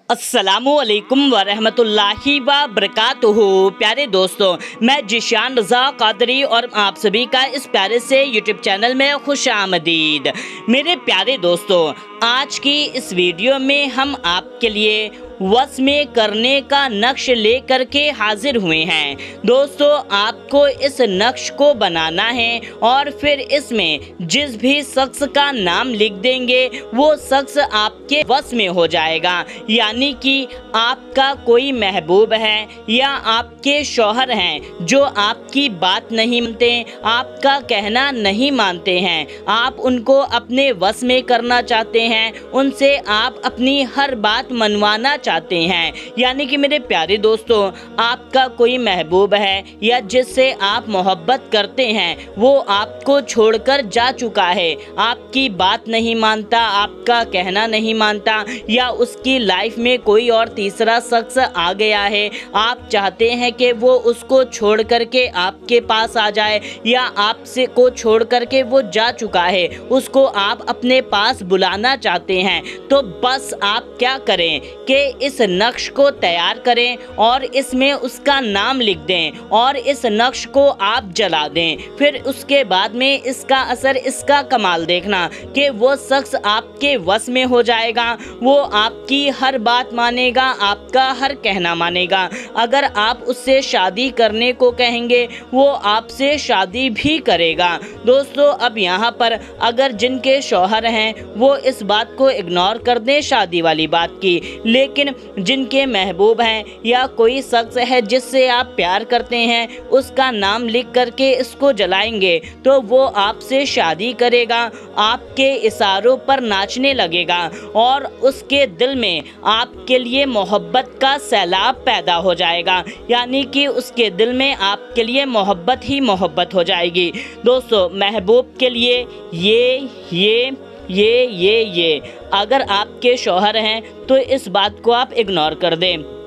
अस्सलामुअलैकुम वरहमतुल्लाहि व बरकातुहू। प्यारे दोस्तों, मैं जिशान रज़ा कादरी और आप सभी का इस प्यारे से यूट्यूब चैनल में खुश आमदीद। मेरे प्यारे दोस्तों, आज की इस वीडियो में हम आपके लिए वश में करने का नक्श लेकर के हाजिर हुए हैं। दोस्तों, आपको इस नक्श को बनाना है और फिर इसमें जिस भी शख्स का नाम लिख देंगे वो शख्स आपके वश में हो जाएगा। यानी कि आपका कोई महबूब है या आपके शौहर हैं जो आपकी बात नहीं मानते, आपका कहना नहीं मानते हैं, आप उनको अपने वश में करना चाहते हैं, उनसे आप अपनी हर बात मनवाना चाहते हैं। यानी कि मेरे प्यारे दोस्तों, आपका कोई महबूब है या जिससे आप मोहब्बत करते हैं वो आपको छोड़कर जा चुका है, आपकी बात नहीं मानता, आपका कहना नहीं मानता, या उसकी लाइफ में कोई और तीसरा शख्स आ गया है। आप चाहते हैं कि वो उसको छोड़ करके आपके पास आ जाए या आपसे को छोड़ करके वो जा चुका है, उसको आप अपने पास बुलाना चाहते हैं। तो बस आप क्या करें कि इस नक्श को तैयार करें और इसमें उसका नाम लिख दें और इस नक्श को आप जला दें। फिर उसके बाद में इसका असर, इसका कमाल देखना कि वो शख्स आपके वश में हो जाएगा, वो आपकी हर बात मानेगा, आपका हर कहना मानेगा। अगर आप उससे शादी करने को कहेंगे वो आपसे शादी भी करेगा। दोस्तों, अब यहाँ पर अगर जिनके शौहर हैं वो इस बात को इग्नोर कर दें, शादी वाली बात की, लेकिन जिनके महबूब हैं या कोई शख्स है जिससे आप प्यार करते हैं उसका नाम लिख करके इसको जलाएंगे तो वो आपसे शादी करेगा, आपके इशारों पर नाचने लगेगा और उसके दिल में आपके लिए मोहब्बत का सैलाब पैदा हो जाएगा। यानी कि उसके दिल में आपके लिए मोहब्बत ही मोहब्बत हो जाएगी। दोस्तों, महबूब के लिए ये अगर आपके शौहर हैं तो इस बात को आप इग्नोर कर दें।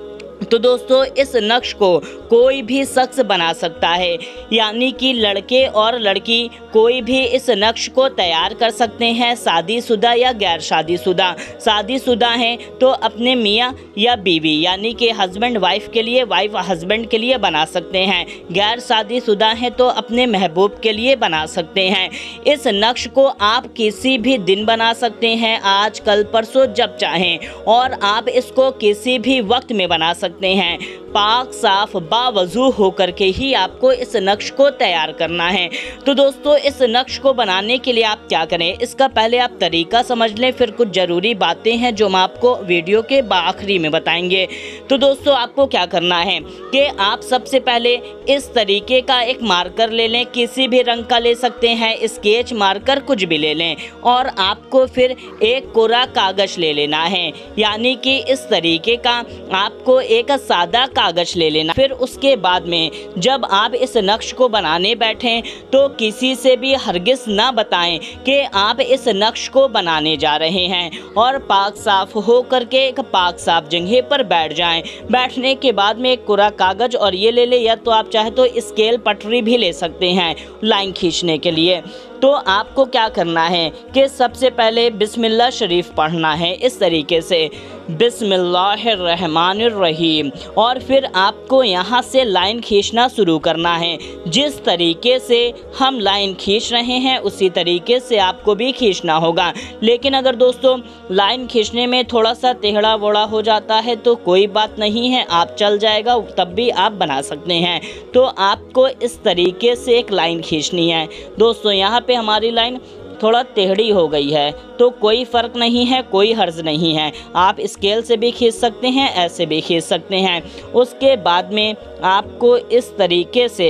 तो दोस्तों, इस नक्श को कोई भी शख्स बना सकता है, यानी कि लड़के और लड़की कोई भी इस नक्श को तैयार कर सकते हैं, शादीशुदा या गैर शादीशुदा। शादीशुदा हैं तो अपने मियाँ या बीवी यानी कि हस्बैंड वाइफ के लिए, वाइफ हस्बैंड के लिए बना सकते हैं। गैर शादीशुदा हैं तो अपने महबूब के लिए बना सकते हैं। इस नक्श को आप किसी भी दिन बना सकते हैं, आज कल परसों जब चाहें, और आप इसको किसी भी वक्त में बना सकते हैं। पाक साफ बावजू होकर के ही आपको इस नक्श को तैयार करना है। तो दोस्तों, इस नक्श को बनाने के लिए आप क्या करें, इसका पहले आप तरीका समझ लें, फिर कुछ ज़रूरी बातें हैं जो हम आपको वीडियो के आखिरी में बताएंगे। तो दोस्तों, आपको क्या करना है कि आप सबसे पहले इस तरीके का एक मार्कर ले लें, किसी भी रंग का ले सकते हैं, स्केच मार्कर कुछ भी ले लें, और आपको फिर एक कोरा कागज़ ले लेना है। यानी कि इस तरीके का आपको एक सादा कागज ले लेना। फिर उसके बाद में जब आप इस नक्श को बनाने बैठें तो किसी से भी हरगिज़ ना बताएं कि आप इस नक्श को बनाने जा रहे हैं, और पाक साफ हो करके एक पाक साफ जगह पर बैठ जाएं। बैठने के बाद में एक कोरा कागज और ये ले ले, या तो आप चाहे तो स्केल पटरी भी ले सकते हैं लाइन खींचने के लिए। तो आपको क्या करना है कि सबसे पहले बिस्मिल्लाह शरीफ पढ़ना है इस तरीके से, बिस्मिल्लाहिर्रहमानिर्रहीम, और फिर आपको यहाँ से लाइन खींचना शुरू करना है। जिस तरीके से हम लाइन खींच रहे हैं उसी तरीके से आपको भी खींचना होगा। लेकिन अगर दोस्तों लाइन खींचने में थोड़ा सा टेढ़ा बोड़ा हो जाता है तो कोई बात नहीं है, आप चल जाएगा, तब भी आप बना सकते हैं। तो आपको इस तरीके से एक लाइन खींचनी है। दोस्तों, यहाँ पे हमारी लाइन थोड़ा टेढ़ी हो गई है तो कोई फ़र्क नहीं है, कोई हर्ज नहीं है, आप स्केल से भी खींच सकते हैं, ऐसे भी खींच सकते हैं। उसके बाद में आपको इस तरीके से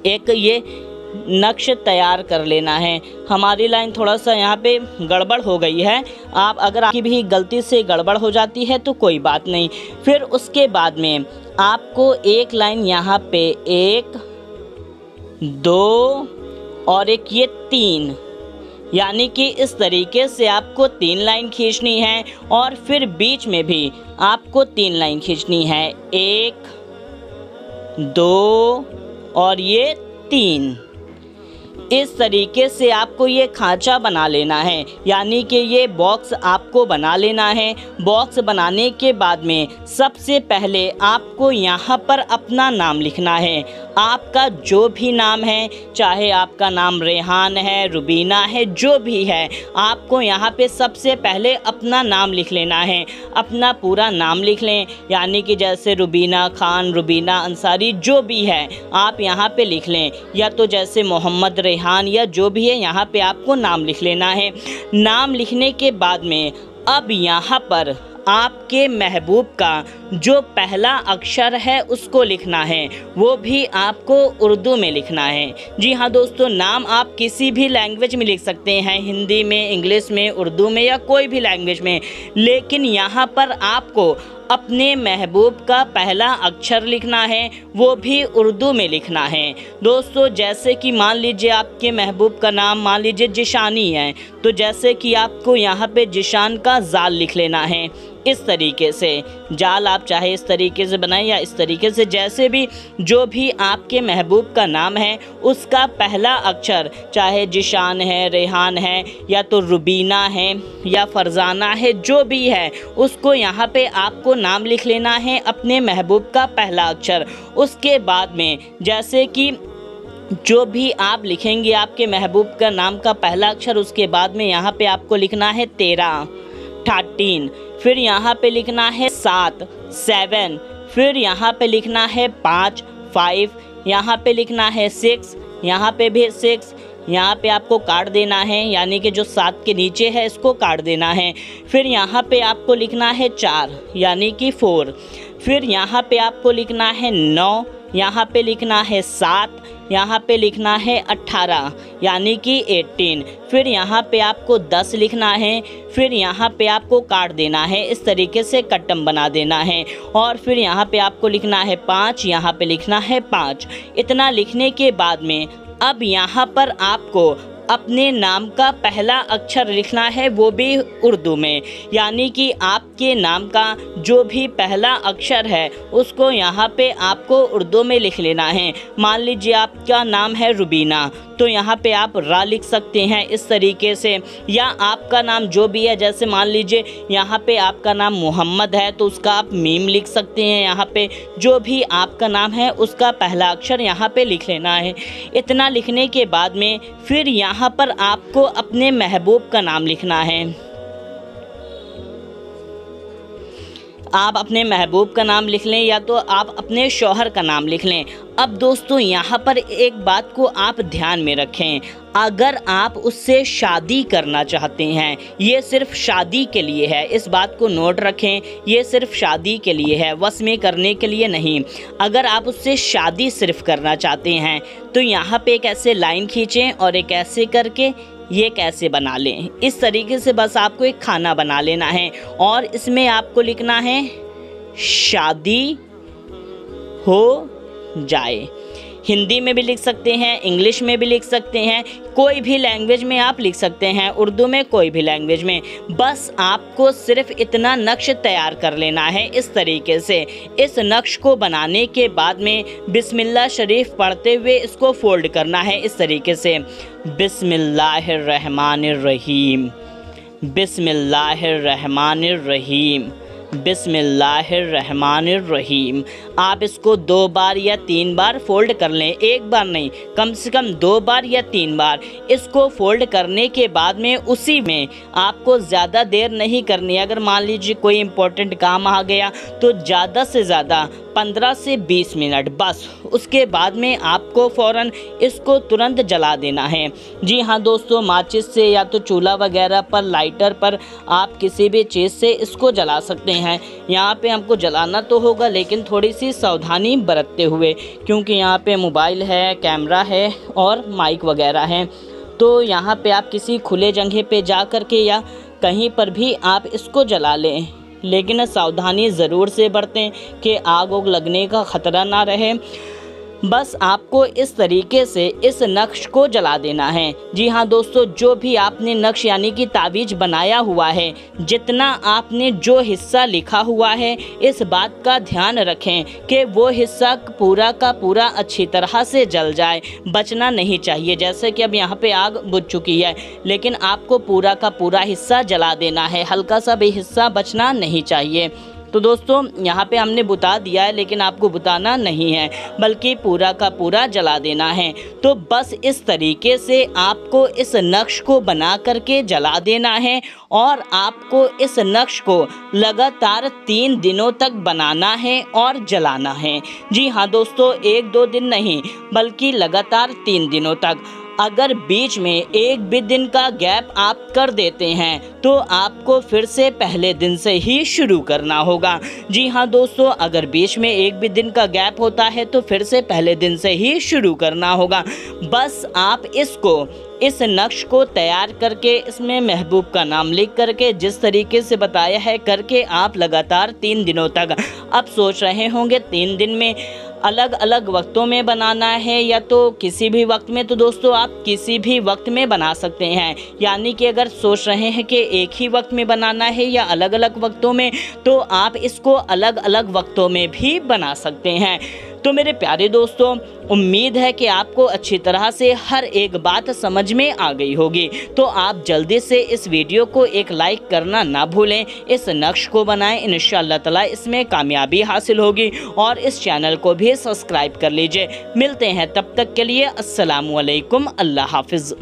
एक ये नक्श तैयार कर लेना है। हमारी लाइन थोड़ा सा यहाँ पे गड़बड़ हो गई है, आप अगर आपकी भी गलती से गड़बड़ हो जाती है तो कोई बात नहीं। फिर उसके बाद में आपको एक लाइन यहाँ पे 1 2 और एक ये 3, यानी कि इस तरीके से आपको 3 लाइन खींचनी है, और फिर बीच में भी आपको 3 लाइन खींचनी है, 1 2 और ये 3। इस तरीके से आपको ये खांचा बना लेना है, यानी कि ये बॉक्स आपको बना लेना है। बॉक्स बनाने के बाद में सबसे पहले आपको यहाँ पर अपना नाम लिखना है। आपका जो भी नाम है, चाहे आपका नाम रेहान है, रुबीना है, जो भी है, आपको यहाँ पे सबसे पहले अपना नाम लिख लेना है। अपना पूरा नाम लिख लें, यानी कि जैसे रुबीना खान, रुबीना अंसारी, जो भी है आप यहाँ पे लिख लें, या तो जैसे मोहम्मद रेहान या जो भी है, यहाँ पे आपको नाम लिख लेना है। नाम लिखने के बाद में अब यहाँ पर आपके महबूब का जो पहला अक्षर है उसको लिखना है, वो भी आपको उर्दू में लिखना है। जी हाँ दोस्तों, नाम आप किसी भी लैंग्वेज में लिख सकते हैं, हिंदी में, इंग्लिश में, उर्दू में या कोई भी लैंग्वेज में, लेकिन यहाँ पर आपको अपने महबूब का पहला अक्षर लिखना है, वो भी उर्दू में लिखना है। दोस्तों जैसे कि मान लीजिए आपके महबूब का नाम मान लीजिए जिशानी है, तो जैसे कि आपको यहाँ पे जिशान का जाल लिख लेना है। इस तरीके से जाल आप चाहे इस तरीके से बनाएं या इस तरीके से, जैसे भी जो भी आपके महबूब का नाम है उसका पहला अक्षर, चाहे जिशान है, रेहान है, या तो रुबीना है या फरजाना है, जो भी है उसको यहाँ पे आपको नाम लिख लेना है, अपने महबूब का पहला अक्षर। उसके बाद में जैसे कि जो भी आप लिखेंगे आपके महबूब का नाम का पहला अक्षर, उसके बाद में यहाँ पे आपको लिखना है 13, 13, फिर यहाँ पे लिखना है 7, 7, फिर यहाँ पे लिखना है 5, 5, यहाँ पे लिखना है 6, यहाँ पे भी 6, यहाँ पे आपको काट देना है, यानी कि जो 7 के नीचे है इसको काट देना है। फिर यहाँ पे आपको लिखना है 4, यानी कि 4, फिर यहाँ पे आपको लिखना है 9, यहाँ पे लिखना है 7, यहाँ पे लिखना है 18, यानी कि 18, फिर यहाँ पे आपको 10 लिखना है, फिर यहाँ पे आपको काट देना है, इस तरीके से कट्टम बना देना है, और फिर यहाँ पे आपको लिखना है 5, यहाँ पे लिखना है 5। इतना लिखने के बाद में अब यहाँ पर आपको अपने नाम का पहला अक्षर लिखना है, वो भी उर्दू में, यानी कि आपके नाम का जो भी पहला अक्षर है उसको यहाँ पे आपको उर्दू में लिख लेना है। मान लीजिए आपका नाम है रुबीना, तो यहाँ पे आप रा लिख सकते हैं इस तरीके से, या आपका नाम जो भी है, जैसे मान लीजिए यहाँ पे आपका नाम मोहम्मद है तो उसका आप मीम लिख सकते हैं। यहाँ पे जो भी आपका नाम है उसका पहला अक्षर यहाँ पे लिख लेना है। इतना लिखने के बाद में फिर यहाँ पर आपको अपने महबूब का नाम लिखना है। आप अपने महबूब का नाम लिख लें या तो आप अपने शौहर का नाम लिख लें। अब दोस्तों यहाँ पर एक बात को आप ध्यान में रखें, अगर आप उससे शादी करना चाहते हैं, ये सिर्फ शादी के लिए है, इस बात को नोट रखें, ये सिर्फ शादी के लिए है, वश में करने के लिए नहीं। अगर आप उससे शादी सिर्फ करना चाहते हैं तो यहाँ पे एक ऐसे लाइन खींचें और एक ऐसे करके ये कैसे बना लें। इस तरीके से बस आपको एक खाना बना लेना है और इसमें आपको लिखना है शादी हो जाए। हिंदी में भी लिख सकते हैं, इंग्लिश में भी लिख सकते हैं, कोई भी लैंग्वेज में आप लिख सकते हैं, उर्दू में, कोई भी लैंग्वेज में। बस आपको सिर्फ इतना नक्श तैयार कर लेना है इस तरीके से। इस नक्श को बनाने के बाद में बिस्मिल्लाह शरीफ पढ़ते हुए इसको फोल्ड करना है इस तरीके से, बिस्मिल्लाहिर्रहमानिर्रहीम, बिस्मिल्लाहिर्रहमानिर्रहीम, बिस्मिल्लाहिर्रहमानिर्रहीम। आप इसको 2 बार या 3 बार फोल्ड कर लें, एक बार नहीं, कम से कम 2 बार या 3 बार। इसको फोल्ड करने के बाद में उसी में आपको ज़्यादा देर नहीं करनी। अगर मान लीजिए कोई इम्पोर्टेंट काम आ गया तो ज़्यादा से ज़्यादा 15 से 20 मिनट बस। उसके बाद में आपको फ़ौरन इसको तुरंत जला देना है। जी हाँ दोस्तों, माचिस से या तो चूल्हा वगैरह पर, लाइटर पर, आप किसी भी चीज़ से इसको जला सकते हैं। यहाँ पे हमको जलाना तो होगा लेकिन थोड़ी सी सावधानी बरतते हुए, क्योंकि यहाँ पे मोबाइल है, कैमरा है और माइक वगैरह है। तो यहाँ पे आप किसी खुले जगह पे जा कर के या कहीं पर भी आप इसको जला लें, लेकिन सावधानी ज़रूर से बरतें कि आग उग लगने का ख़तरा ना रहे। बस आपको इस तरीके से इस नक्श को जला देना है। जी हाँ दोस्तों, जो भी आपने नक्श यानी कि ताबीज बनाया हुआ है, जितना आपने जो हिस्सा लिखा हुआ है, इस बात का ध्यान रखें कि वो हिस्सा पूरा का पूरा अच्छी तरह से जल जाए, बचना नहीं चाहिए। जैसे कि अब यहाँ पे आग बुझ चुकी है, लेकिन आपको पूरा का पूरा हिस्सा जला देना है, हल्का सा भी हिस्सा बचना नहीं चाहिए। तो दोस्तों यहाँ पे हमने बुता दिया है, लेकिन आपको बुताना नहीं है, बल्कि पूरा का पूरा जला देना है। तो बस इस तरीके से आपको इस नक्श को बना करके जला देना है और आपको इस नक्श को लगातार 3 दिनों तक बनाना है और जलाना है। जी हाँ दोस्तों, 1-2 दिन नहीं, बल्कि लगातार 3 दिनों तक। अगर बीच में एक भी दिन का गैप आप कर देते हैं तो आपको फिर से पहले दिन से ही शुरू करना होगा। जी हाँ दोस्तों, अगर बीच में एक भी दिन का गैप होता है तो फिर से पहले दिन से ही शुरू करना होगा। बस आप इस नक्श को तैयार करके इसमें महबूब का नाम लिख करके जिस तरीके से बताया है करके आप लगातार 3 दिनों तक। अब सोच रहे होंगे 3 दिन में अलग अलग वक्तों में बनाना है या तो किसी भी वक्त में, तो दोस्तों आप किसी भी वक्त में बना सकते हैं। यानी कि अगर सोच रहे हैं कि एक ही वक्त में बनाना है या अलग अलग वक्तों में, तो आप इसको अलग अलग वक्तों में भी बना सकते हैं। तो मेरे प्यारे दोस्तों, उम्मीद है कि आपको अच्छी तरह से हर एक बात समझ में आ गई होगी। तो आप जल्दी से इस वीडियो को एक लाइक करना ना भूलें, इस नक्श को बनाएं, इंशाअल्लाह ताला इसमें कामयाबी हासिल होगी। और इस चैनल को भी सब्सक्राइब कर लीजिए। मिलते हैं तब तक के लिए, अस्सलामु अलैकुम, अल्लाह हाफिज़।